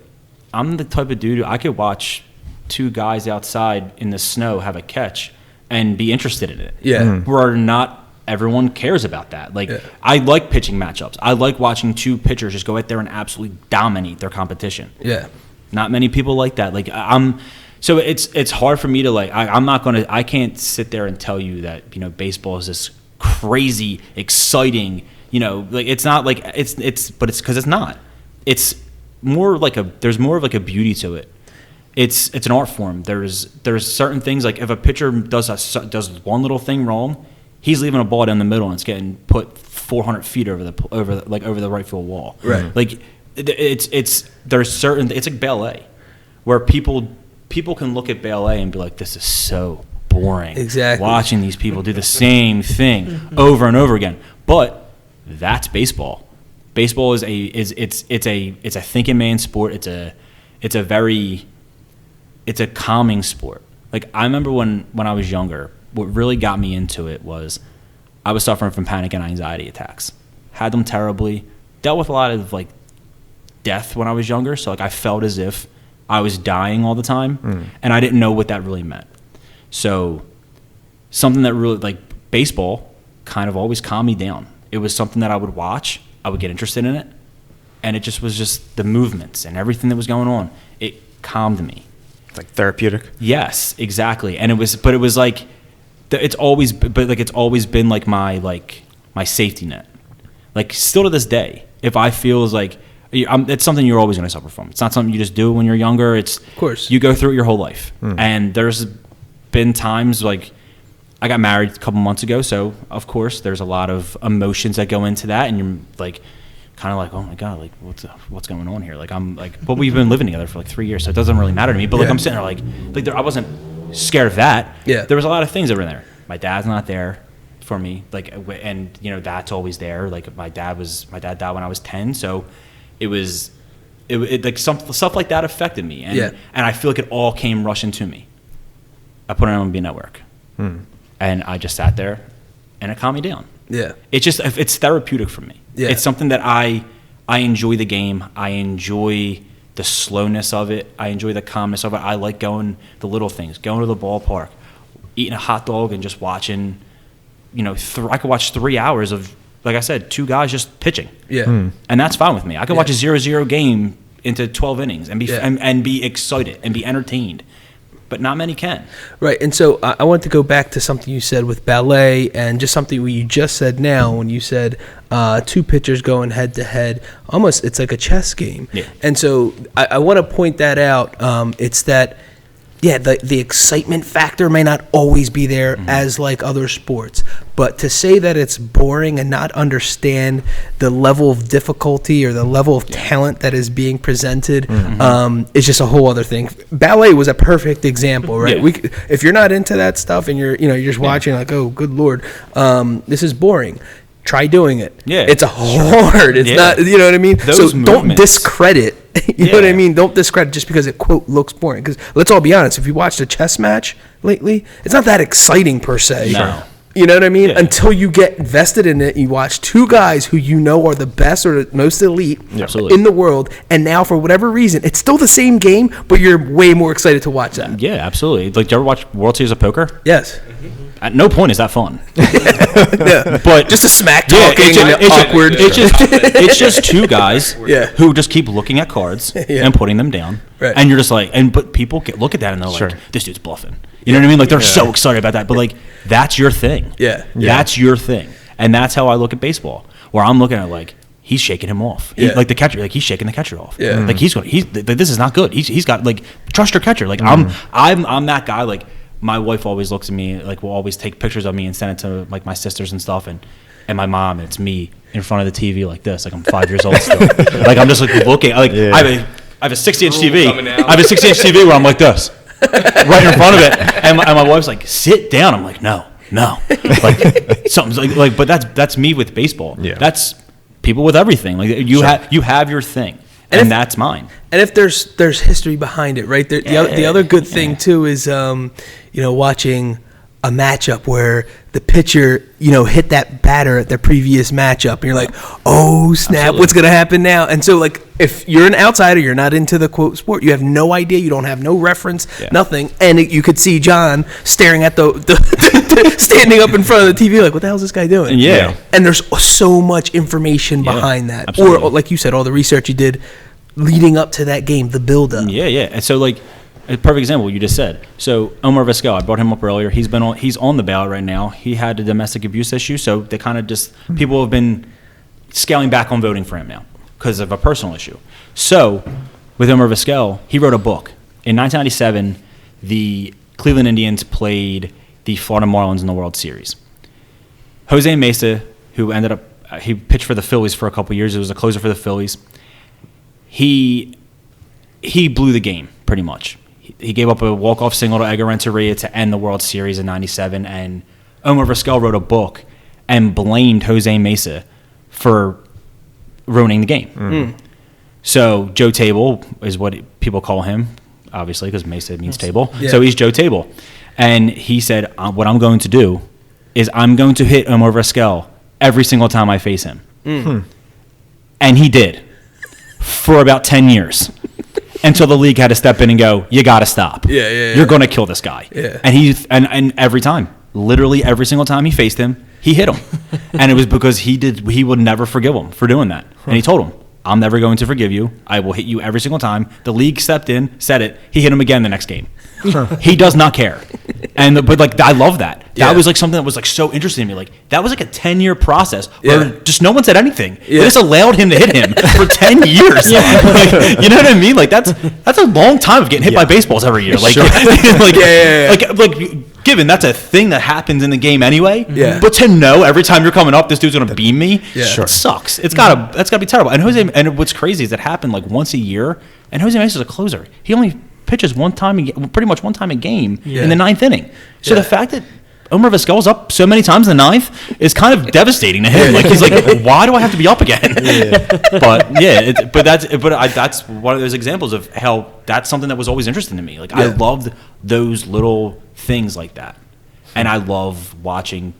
I'm the type of dude I could watch two guys outside in the snow have a catch and be interested in it. Yeah. Where not everyone cares about that. Like I like pitching matchups. I like watching two pitchers just go out there and absolutely dominate their competition. Yeah. Not many people like that. Like so it's hard for me to like. I can't sit there and tell you that baseball is this crazy, exciting. Like it's not like but it's because it's not. It's more like there's more of like a beauty to it. It's an art form. There's certain things like if a pitcher does one little thing wrong, he's leaving a ball down the middle and it's getting put 400 feet over the right field wall. Right. Like it's like ballet, where people can look at ballet and be like, this is so boring. Exactly. Watching these people do the same thing over and over again. But that's baseball. Baseball is a thinking man's sport. It's a calming sport. Like I remember when I was younger, what really got me into it was I was suffering from panic and anxiety attacks. Had them terribly. Dealt with a lot of like death when I was younger. So like I felt as if I was dying all the time, and I didn't know what that really meant. So something that really, like baseball, kind of always calmed me down. It was something that I would watch, I would get interested in it, and it just was just the movements and everything that was going on. It calmed me. It's like therapeutic. Yes, exactly. And it was like, it's always been like my safety net. Like still to this day, if I feel like, it's something you're always going to suffer from. It's not something you just do when you're younger. It's, of course, you go through it your whole life. And there's been times like I got married a couple months ago, so of course there's a lot of emotions that go into that, and you're like kind of like, oh my god, like what's going on here? Like I'm like, but we've been living together for like 3 years, so it doesn't really matter to me. But like I'm sitting there I wasn't scared of that. Yeah, there was a lot of things that were in there. My dad's not there for me, like, and that's always there. Like my dad died when I was 10, so it like stuff like that affected me, and I feel like it all came rushing to me. I put it on MLB Network, and I just sat there, and it calmed me down. Yeah, it's therapeutic for me. Yeah, it's something that I enjoy the game. I enjoy the slowness of it. I enjoy the calmness of it. I like the little things, going to the ballpark, eating a hot dog, and just watching. I could watch 3 hours of, like I said, two guys just pitching. Yeah. And that's fine with me. I could watch a 0-0 game into 12 innings and be excited and be entertained. But not many can. Right. And so I want to go back to something you said with ballet and just something you just said now when you said two pitchers going head to head. Almost it's like a chess game. Yeah. And so I want to point that out. It's that, the excitement factor may not always be there as like other sports. But to say that it's boring and not understand the level of difficulty or the level of talent that is being presented is just a whole other thing. Ballet was a perfect example, right? Yeah. If you're not into that stuff and you're just watching like, oh, good Lord, this is boring. Try doing it. Yeah, it's hard. It's not. You know what I mean. So don't discredit. You know what I mean. Don't discredit just because it quote looks boring. Because let's all be honest. If you watched a chess match lately, it's not that exciting per se. No. You know what I mean? Yeah. Until you get invested in it, you watch two guys who are the best or the most elite in the world, and now for whatever reason, it's still the same game, but you're way more excited to watch that. Yeah, absolutely. Like, do you ever watch World Series of Poker? Yes. At no point is that fun. But just a smack talking and awkward. It's just two guys who just keep looking at cards and putting them down, and you're just like, but people look at that and they're like, this dude's bluffing. You know what I mean? Like they're so excited about that, but like that's your thing. Yeah, that's your thing, and that's how I look at baseball. Where I'm looking at like he's shaking him off, like the catcher, like he's shaking the catcher off. Yeah, like this is not good. He's got like trust your catcher. Like I'm that guy. Like my wife always looks at me, like will always take pictures of me and send it to like my sisters and stuff, and my mom. And it's me in front of the TV like this, like I'm 5 years old still. Like I'm just like looking. Like I have a 60-inch TV. I have a 60-inch TV where I'm like this. Right in front of it, and my wife's like, "Sit down." I'm like, "No, No, like something's like, but that's me with baseball. Yeah. That's people with everything. Like you have your thing, and that's mine. And if there's history behind it, right? The other good thing too is watching a matchup where the pitcher hit that batter at their previous matchup, and you're like, oh snap, Absolutely. what's gonna happen now? And so like if you're an outsider, you're not into the quote sport, you have no idea, you don't have no reference, nothing, and you could see John staring at the standing up in front of the TV like, what the hell is this guy doing? Yeah. And there's so much information behind that, absolutely. or like you said, all the research you did leading up to that game, the build-up. Yeah. And so like a perfect example, what you just said. So Omar Vizquel, I brought him up earlier. He's on the ballot right now. He had a domestic abuse issue, so they kind of people have been scaling back on voting for him now because of a personal issue. So with Omar Vizquel, he wrote a book. In 1997, the Cleveland Indians played the Florida Marlins in the World Series. Jose Mesa, who ended up he pitched for the Phillies for a couple years. It was a closer for the Phillies. He blew the game pretty much. He gave up a walk-off single to Edgar Renteria to end the World Series in '97, and Omar Vizquel wrote a book and blamed Jose Mesa for ruining the game. So Joe Table is what people call him, obviously, because Mesa means table. Yeah. So he's Joe Table. And he said, what I'm going to do is I'm going to hit Omar Vizquel every single time I face him. And he did for about 10 years. Until the league had to step in and go, you got to stop. You're going to kill this guy. Yeah. And every time, literally every single time he faced him, he hit him. And it was because he would never forgive him for doing that. And he told him, I'm never going to forgive you. I will hit you every single time. The league stepped in, said it. He hit him again the next game. He does not care. But I love that. That was like something that was like so interesting to me. Like that was like a 10-year process where just no one said anything. They just allowed him to hit him for 10 years. Like, you know what I mean? Like that's a long time of getting hit by baseballs every year. Like, like given that's a thing that happens in the game anyway. But to know every time you're coming up, this dude's gonna beam me. It sucks. That's gotta be terrible. And what's crazy is it happened like once a year. And Jose Mesa's a closer. He only pitches pretty much one time a game in the ninth inning. So the fact that Omar Vizquel's up so many times in the ninth is kind of devastating to him. Like he's like, why do I have to be up again? But that's one of those examples of how that's something that was always interesting to me. Like I loved those little things like that, and I love watching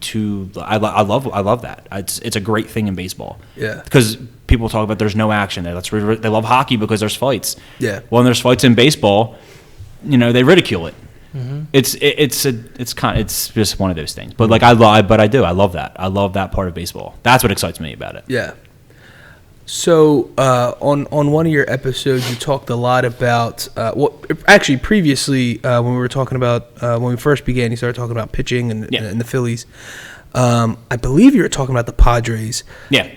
I love that. It's a great thing in baseball. Yeah, because people talk about there's no action there. They love hockey because there's fights. Yeah, well, when there's fights in baseball, they ridicule it. It's just one of those things. But like I love that. I love that part of baseball. That's what excites me about it. Yeah. So on one of your episodes, you talked a lot about actually previously when we were talking about when we first began, you started talking about pitching and the Phillies. I believe you were talking about the Padres. Yeah.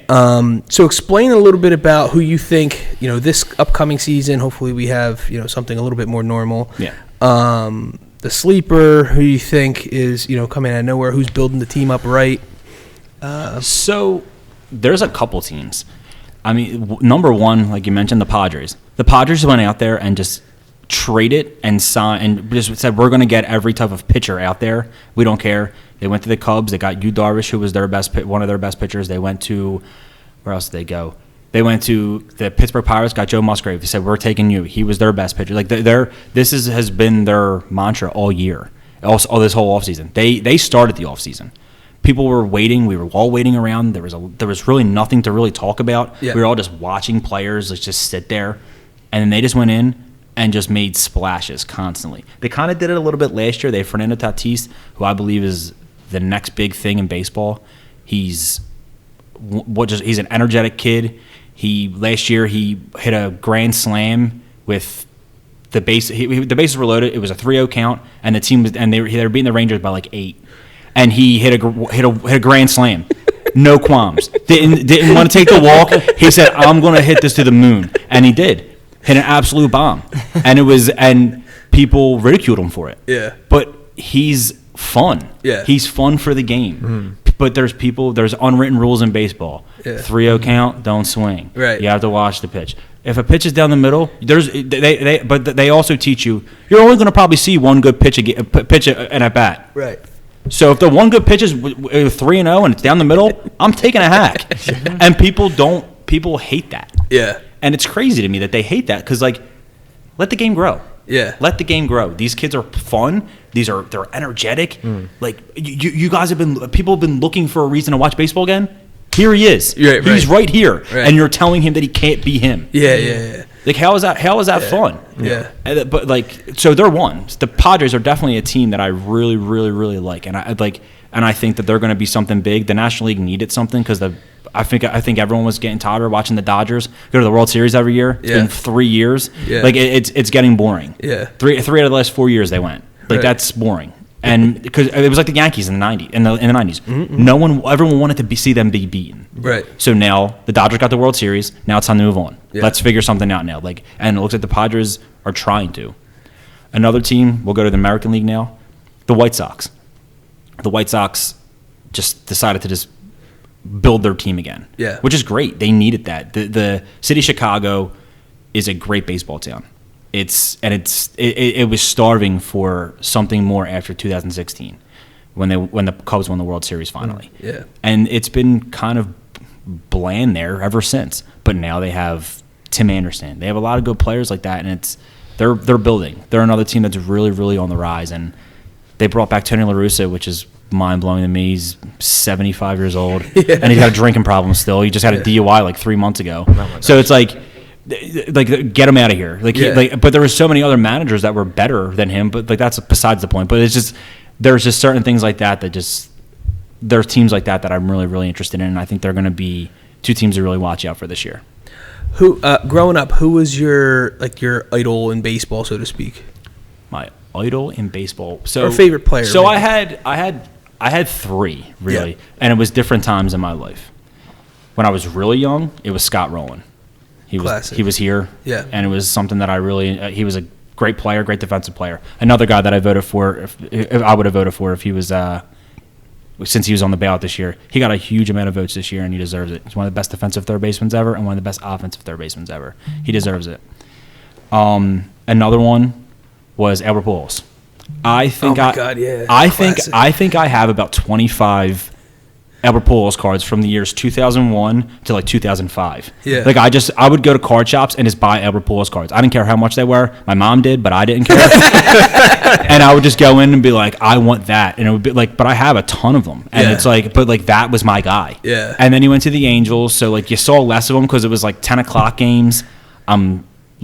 So explain a little bit about who you think this upcoming season. Hopefully, we have something a little bit more normal. Yeah. The sleeper, who you think is coming out of nowhere, who's building the team up right? So there's a couple teams. I mean, number one, like you mentioned, the Padres. The Padres went out there and just traded and signed and just said, we're going to get every type of pitcher out there. We don't care. They went to the Cubs. They got Yu Darvish, who was one of their best pitchers. They went to where else did they go? They went to the Pittsburgh Pirates, got Joe Musgrave. They said, we're taking you. He was their best pitcher. Like has been their mantra all year, all this whole offseason. They started the offseason. People were waiting. We were all waiting around. There was really nothing to really talk about. Yeah. We were all just watching players just sit there. And then they just went in and just made splashes constantly. They kind of did it a little bit last year. They have Fernando Tatis, who I believe is the next big thing in baseball. He's an energetic kid. Last year he hit a grand slam with the base. The bases were loaded. It was a 3-0 count, and the team they were beating the Rangers by like 8. And he hit a grand slam, no qualms. Didn't want to take the walk. He said, "I'm going to hit this to the moon," and he did. Hit an absolute bomb, and people ridiculed him for it. Yeah, but he's fun. Yeah, he's fun for the game. Mm-hmm. But there's unwritten rules in baseball. Yeah. 3-0 count, don't swing. Right, you have to watch the pitch. If a pitch is down the middle, they also teach you're only going to probably see one good pitch in a bat. Right. So if the one good pitch is 3-0 and it's down the middle, I'm taking a hack. And people hate that. Yeah. And it's crazy to me that they hate that because, like, let the game grow. Yeah. Let the game grow. These kids are fun. They're energetic. Like, you guys people have been looking for a reason to watch baseball again. Here he is. Right, He's right here. Right. And you're telling him that he can't be him. Yeah. Like, how is that fun? Yeah. But, like, so they're one. The Padres are definitely a team that I really, really, really like. And I think that they're going to be something big. The National League needed something because I think everyone was getting tired of watching the Dodgers go to the World Series every year. It's been 3 years. Yeah. Like, it's getting boring. Yeah. Three out of the last 4 years they went. Like, that's boring. And because it was like the Yankees in the 90s, in the 90s. Everyone wanted to see them be beaten. Right. So now the Dodgers got the World Series. Now it's time to move on. Yeah. Let's figure something out now. Like, and it looks like the Padres are trying to. Another team, we'll go to the American League now, the White Sox. The White Sox just decided to just build their team again. Yeah. Which is great. They needed that. The city of Chicago is a great baseball town. It was starving for something more after 2016 when the Cubs won the World Series finally. Yeah. And it's been kind of bland there ever since. But now they have Tim Anderson. They have a lot of good players like that, and they're building. They're another team that's really, really on the rise. And they brought back Tony La Russa, which is mind-blowing to me. He's 75 years old, and he's got a drinking problem still. He just had a DUI like 3 months ago. So it's like get him out of here. But there were so many other managers that were better than him. But like that's besides the point. But it's just there's just certain things like that just there's teams like that I'm really, really interested in. And I think they're going to be two teams to really watch out for this year. Who growing up? Who was your idol in baseball, so to speak? My idol in baseball. So or favorite player? So maybe. I had three really, Yeah. and it was different times in my life. When I was really young, it was Scott Rowland. Classic. He was here, Yeah. and it was something that I really. He was a great player, great defensive player. Another guy that I voted for, if I would have voted for if he was, since he was on the ballot this year. He got a huge amount of votes this year, and he deserves it. He's one of the best defensive third basemen ever, and one of the best offensive third basemen ever. He deserves it. Another one was Albert Pujols. I think God, yeah. I Classic. think I have about 25 Albert Pujols cards from the years 2001 to like 2005. Yeah. Like I would go to card shops and just buy Albert Pujols cards. I didn't care how much they were. My mom did, but I didn't care. And I would just go in and be like, I want that. And it would be like, but I have a ton of them. And it's like, but like that was my guy. Yeah. And then he went to the Angels. So like you saw less of him because it was like 10 o'clock games.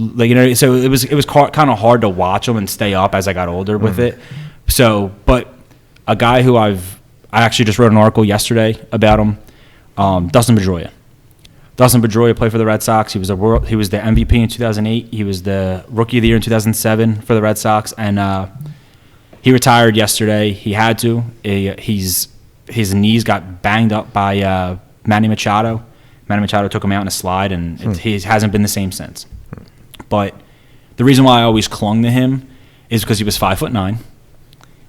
Like, you know, so it was kind of hard to watch them and stay up as I got older with it. So, but a guy who I actually just wrote an article yesterday about him, Dustin Pedroia. Dustin Pedroia played for the Red Sox. He was the MVP in 2008. He was the Rookie of the Year in 2007 for the Red Sox, and he retired yesterday. He had to. His knees got banged up by Manny Machado. Manny Machado took him out in a slide, and he hasn't been the same since. But the reason why I always clung to him is because he was 5'9".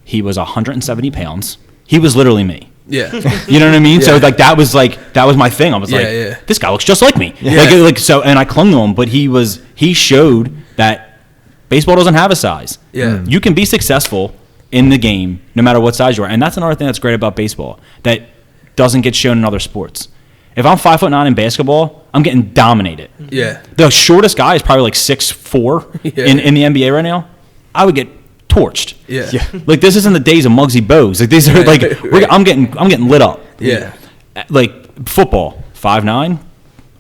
He was 170 pounds. He was literally me. Yeah. You know what I mean? Yeah. So that was my thing. I was this guy looks just like me. Yeah. So, and I clung to him, but he showed that baseball doesn't have a size. Yeah. You can be successful in the game no matter what size you are. And that's another thing that's great about baseball that doesn't get shown in other sports. If I'm 5'9" in basketball, I'm getting dominated. Yeah. The shortest guy is probably like 6'4" in the NBA right now. I would get torched. Yeah. Like this isn't the days of Muggsy Bogues. Like these are like I'm getting lit up. Yeah. Like football, 5'9",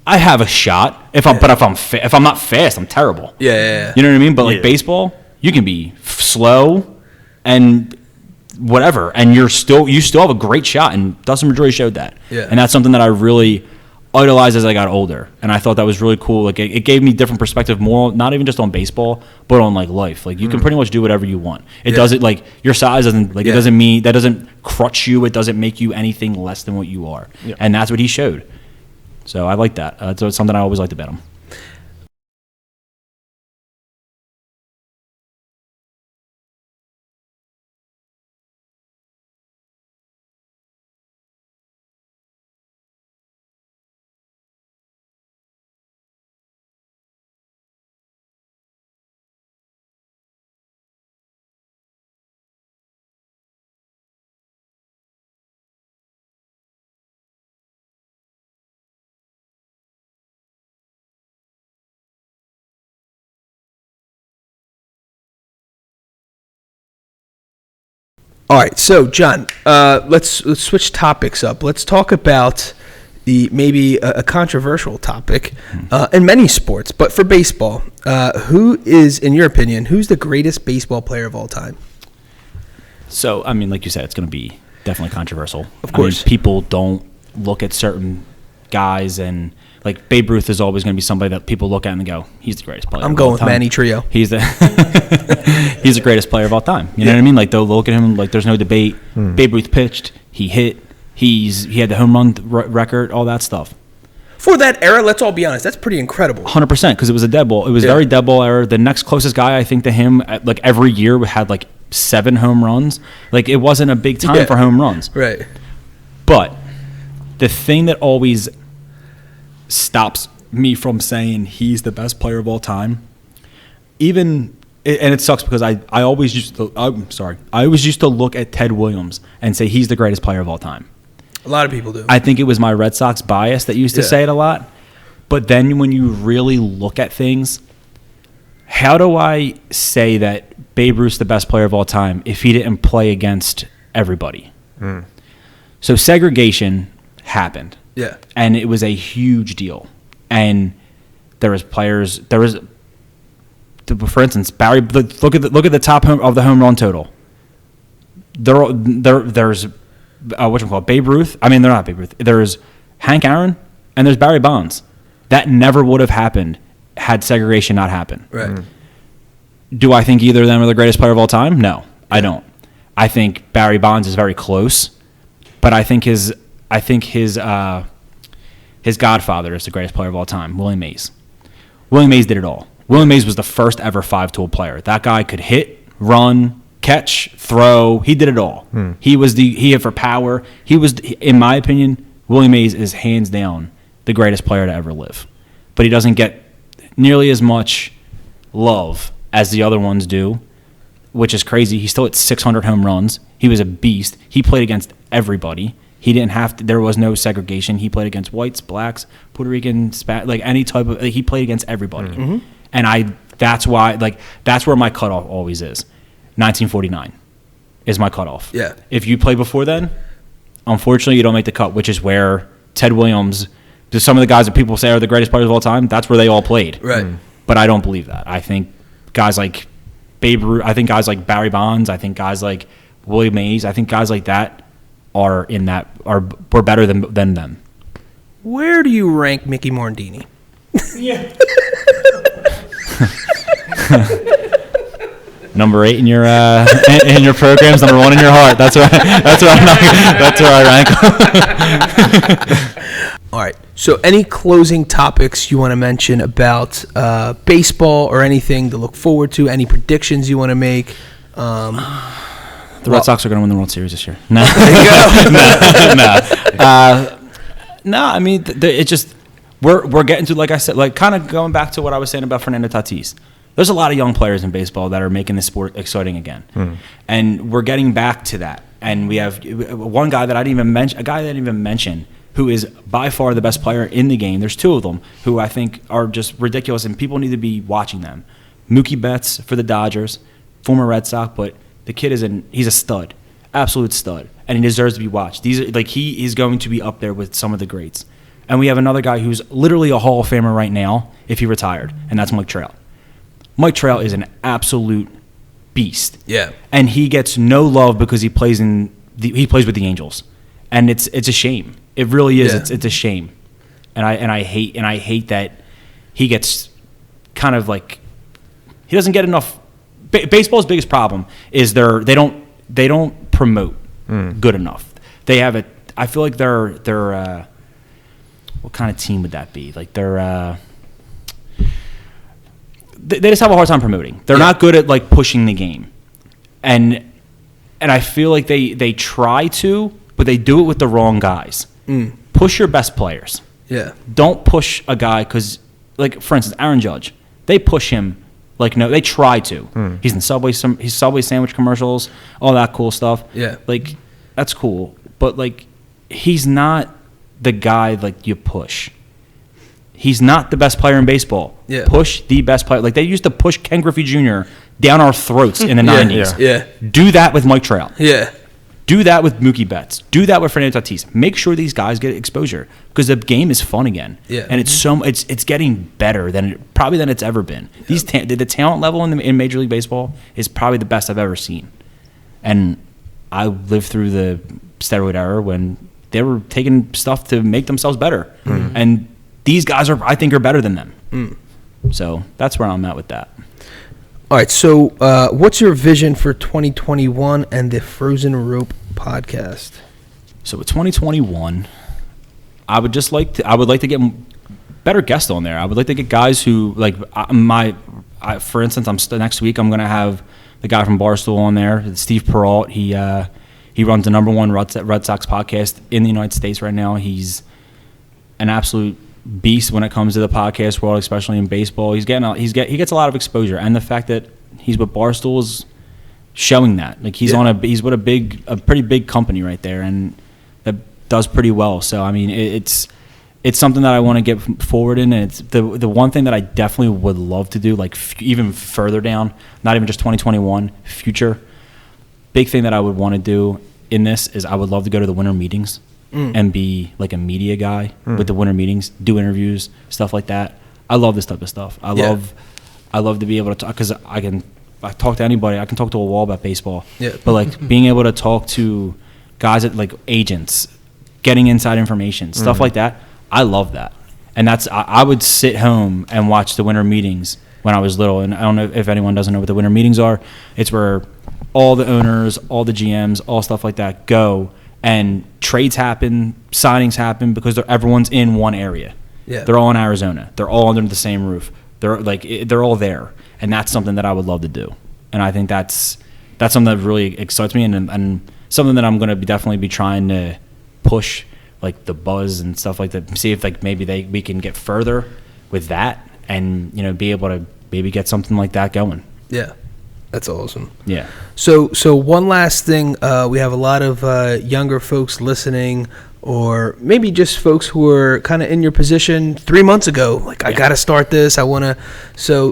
I have a shot. If I'm not fast, I'm terrible. Yeah. You know what I mean? But like baseball, you can be slow and whatever, and you still have a great shot. And Dustin Pedroia showed that. Yeah. And that's something that I really idolized as I got older, and I thought that was really cool. Like it gave me different perspective, more not even just on baseball, but on like life. Like you can pretty much do whatever you want. It doesn't like your size doesn't like it doesn't mean that doesn't crutch you. It doesn't make you anything less than what you are, and that's what he showed. So I like that. So it's something I always liked about him. All right, so John, let's switch topics up. Let's talk about maybe a controversial topic in many sports, but for baseball, who is, in your opinion, who's the greatest baseball player of all time? So, I mean, like you said, it's going to be definitely controversial. Of course. I mean, people don't look at certain guys, and like Babe Ruth is always going to be somebody that people look at and go, he's the greatest player. I'm of going all with time. Manny Trio. He's the he's the greatest player of all time. You know what I mean? Like they'll look at him like there's no debate. Babe Ruth pitched, he hit, he had the home run record, all that stuff. For that era, let's all be honest, that's pretty incredible. 100%, because it was a dead ball. It was very dead ball era. The next closest guy, I think, to him, like every year, had like 7 home runs. Like it wasn't a big time for home runs. Right. But the thing that always stops me from saying he's the best player of all time, and it sucks because I always used to look at Ted Williams and say he's the greatest player of all time. A lot of people do. I think it was my Red Sox bias that used to say it a lot. But then when you really look at things, how do I say that Babe Ruth's the best player of all time if he didn't play against everybody? So segregation happened. Yeah. And it was a huge deal. And for instance, Barry, look at the top of the home run total. There's Babe Ruth. I mean, they're not Babe Ruth. There's Hank Aaron and there's Barry Bonds. That never would have happened had segregation not happened. Right. Do I think either of them are the greatest player of all time? No, I don't. I think Barry Bonds is very close, but I think his godfather is the greatest player of all time, Willie Mays. Willie Mays did it all. Willie Mays was the first ever 5-tool player. That guy could hit, run, catch, throw. He did it all. He hit for power. In my opinion, Willie Mays is hands down the greatest player to ever live. But he doesn't get nearly as much love as the other ones do, which is crazy. He still hit 600 home runs. He was a beast. He played against everybody. He didn't have to. There was no segregation. He played against whites, blacks, Puerto Rican, like any type of. Like, he played against everybody, and that's where my cutoff always is. 1949 is my cutoff. Yeah. If you play before then, unfortunately, you don't make the cut. Which is where Ted Williams, some of the guys that people say are the greatest players of all time, that's where they all played. Right. But I don't believe that. I think guys like Babe Ruth. I think guys like Barry Bonds. I think guys like Willie Mays. I think guys like that were better than them. Where do you rank Mickey Morandini? Yeah. Number 8 in your programs, number 1 in your heart. That's where I rank. All right. So, any closing topics you want to mention about baseball or anything to look forward to? Any predictions you want to make? The Red Sox are going to win the World Series this year. No. No. I mean, it's just we're getting to, like I said, like kind of going back to what I was saying about Fernando Tatis. There's a lot of young players in baseball that are making the sport exciting again, and we're getting back to that. And we have one guy that I didn't even mention, who is by far the best player in the game. There's 2 of them who I think are just ridiculous, and people need to be watching them. Mookie Betts for the Dodgers, former Red Sox, but the kid he's a stud, absolute stud, and he deserves to be watched. He is going to be up there with some of the greats. And we have another guy who's literally a Hall of Famer right now if he retired, and that's Mike Trout. Mike Trout is an absolute beast. Yeah. And he gets no love because he plays with the Angels, and it's a shame. It really is. Yeah. It's a shame, and I hate that he gets kind of like he doesn't get enough. Baseball's biggest problem is they don't promote good enough. They have I feel like they're what kind of team would that be? Like they just have a hard time promoting. They're not good at like pushing the game, and I feel like they try to, but they do it with the wrong guys. Push your best players. Yeah. Don't push a guy because, like, for instance, Aaron Judge. They push him like no. They try to. He's in Subway sandwich commercials, all that cool stuff. Yeah. Like that's cool, but like he's not the guy like you push. He's not the best player in baseball. Yeah. Push the best player. Like they used to push Ken Griffey Jr. down our throats in the 90s. Yeah. Do that with Mike Trout. Yeah. Do that with Mookie Betts. Do that with Fernando Tatis. Make sure these guys get exposure because the game is fun again. Yeah. And it's getting better than it's ever been. Yeah. The talent level in Major League Baseball is probably the best I've ever seen. And I lived through the steroid era when they were taking stuff to make themselves better. Mm. And these guys I think are better than them. Mm. So that's where I'm at with that. All right, so what's your vision for 2021 and the Frozen Rope podcast? So with 2021, I would like to get better guests on there. I would like to get guys who for instance, next week I'm going to have the guy from Barstool on there, Steve Perrault. He runs the #1 Red Sox podcast in the United States right now. He's an absolute beast when it comes to the podcast world, especially in baseball. He gets a lot of exposure, and the fact that he's with Barstool is showing that. Like he's with a pretty big company right there, and that does pretty well. So I mean, it's something that I want to get forward in, and it's the one thing that I definitely would love to do, like even further down, not even just 2021, future. Big thing that I would want to do in this is I would love to go to the winter meetings. And be like a media guy with the winter meetings, do interviews, stuff like that. I love this type of stuff. I love to be able to talk because I talk to anybody. I can talk to a wall about baseball. Yeah. But like being able to talk to guys at like agents, getting inside information, stuff like that. I love that. And I would sit home and watch the winter meetings when I was little. And I don't know if anyone doesn't know what the winter meetings are. It's where all the owners, all the GMs, all stuff like that go. And trades happen, signings happen because everyone's in one area. Yeah. They're all in Arizona. They're all under the same roof. They're all there, and that's something that I would love to do. And I think that's something that really excites me, and something that I'm going to definitely be trying to push, like the buzz and stuff like that. See if like maybe we can get further with that, and be able to maybe get something like that going. Yeah. That's awesome. Yeah. So one last thing, we have a lot of younger folks listening, or maybe just folks who are kind of in your position 3 months ago. Like, I got to start this. I want to. So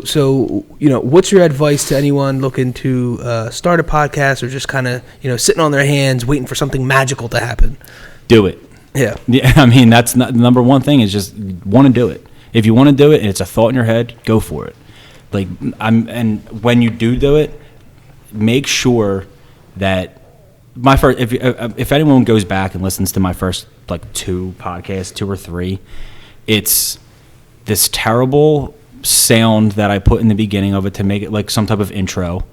what's your advice to anyone looking to start a podcast, or just kind of sitting on their hands waiting for something magical to happen? Do it. Yeah. Yeah. I mean, that's not, the number one thing is just want to do it. If you want to do it and it's a thought in your head, go for it. And when you do it, make sure that if anyone goes back and listens to my first like 2 podcasts, 2 or 3, it's this terrible sound that I put in the beginning of it to make it like some type of intro.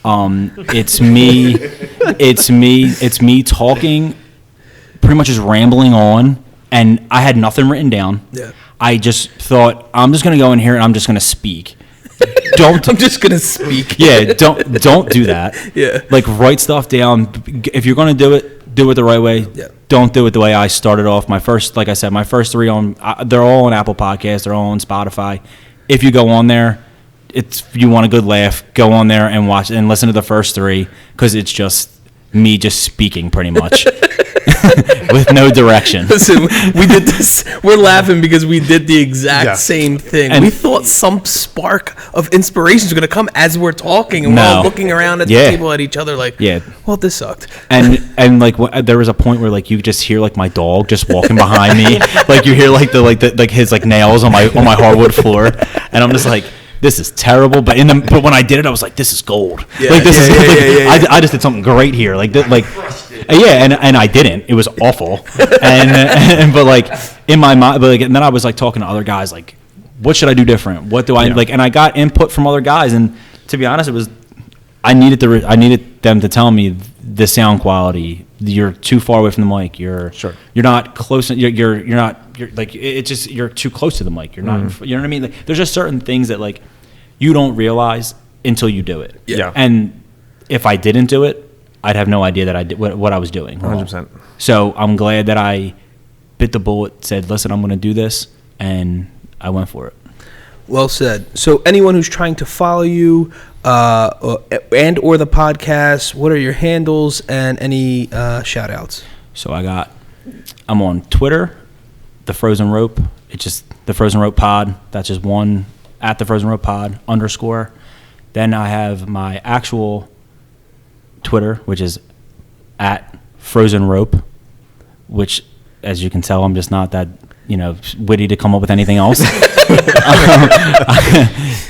It's me talking, pretty much just rambling on, and I had nothing written down. Yeah. I just thought I'm just gonna go in here and I'm just gonna speak. I'm just gonna speak. Yeah, don't do that. Yeah, like write stuff down. If you're gonna do it the right way. Yeah. Don't do it the way I started off. My first 3 they're all on Apple Podcasts. They're all on Spotify. If you go on there, you want a good laugh, go on there and watch and listen to the first 3 because it's just me just speaking pretty much. With no direction. Listen, we did this. We're laughing because we did the exact same thing. And we thought some spark of inspiration was going to come as we're talking, and we're all looking around at the table at each other like, well, this sucked. And like there was a point where like you just hear like my dog just walking behind me, like you hear like his like nails on my hardwood floor, and I'm just like, this is terrible, but when I did it, I was like, this is gold. Yeah, like this is I just did something great here, and I didn't. It was awful, and but like in my mind, and then I was like talking to other guys, like, what should I do different? What do I like? And I got input from other guys, and to be honest, it was I needed them to tell me the sound quality. You're too far away from the mic. You're not close. You're too close to the mic. You're not. You know what I mean? Like, there's just certain things that like you don't realize until you do it. Yeah. And if I didn't do it, I'd have no idea that I did what I was doing. 100%. So I'm glad that I bit the bullet, said, listen, I'm going to do this, and I went for it. Well said. So anyone who's trying to follow you and or the podcast, what are your handles and any shout outs? So I'm on Twitter, The Frozen Rope. It's just The Frozen Rope Pod. That's just one, at The Frozen Rope Pod _. Then I have my actual Twitter, which is at Frozen Rope, which, as you can tell, I'm just not that witty to come up with anything else.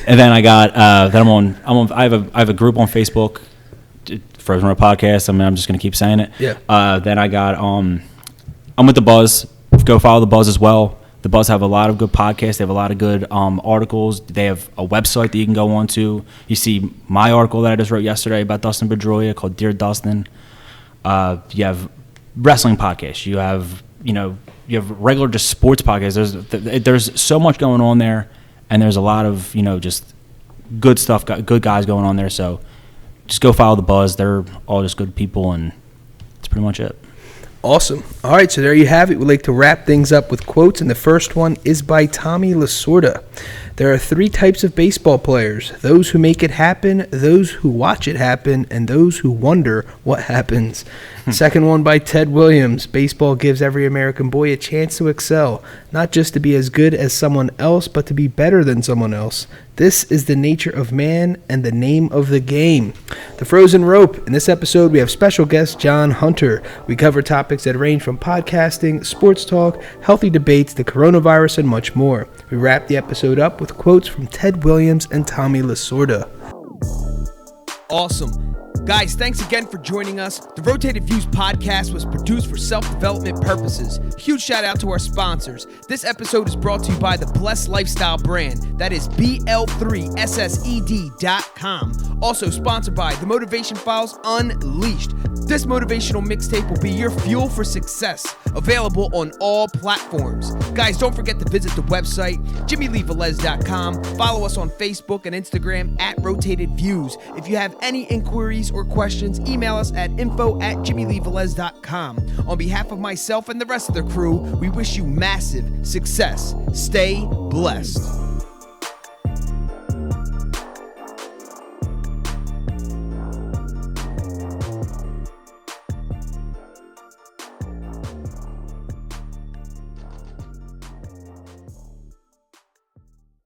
And then I got I have a group on Facebook, Frozen Rope Podcast. I'm just gonna keep saying it. Yeah. Then I got I'm with the Buzz. Go follow the Buzz as well. The Buzz have a lot of good podcasts. They have a lot of good articles. They have a website that you can go on to. You see my article that I just wrote yesterday about Dustin Pedroia called Dear Dustin. You have wrestling podcasts. You have regular just sports podcasts. There's so much going on there, and there's a lot of just good stuff, good guys going on there. So just go follow the Buzz. They're all just good people, and that's pretty much it. Awesome. All right, so there you have it. We'd like to wrap things up with quotes, and the first one is by Tommy Lasorda. There are 3 types of baseball players: those who make it happen, those who watch it happen, and those who wonder what happens. Second one by Ted Williams. Baseball gives every American boy a chance to excel, not just to be as good as someone else, but to be better than someone else. This is the nature of man and the name of the game. The Frozen Rope. In this episode, we have special guest John Hunter. We cover topics that range from podcasting, sports talk, healthy debates, the coronavirus, and much more. We wrap the episode up with quotes from Ted Williams and Tommy Lasorda. Awesome. Guys, thanks again for joining us. The Rotated Views podcast was produced for self-development purposes. Huge shout out to our sponsors. This episode is brought to you by the Blessed Lifestyle brand. That is BL3SSED.com. Also sponsored by The Motivation Files Unleashed. This motivational mixtape will be your fuel for success. Available on all platforms. Guys, don't forget to visit the website, JimmyleeVelez.com. Follow us on Facebook and Instagram at Rotated Views. If you have any inquiries or questions, email us at info@JimmyleeVelez.com. On behalf of myself and the rest of the crew, we wish you massive success. Stay blessed.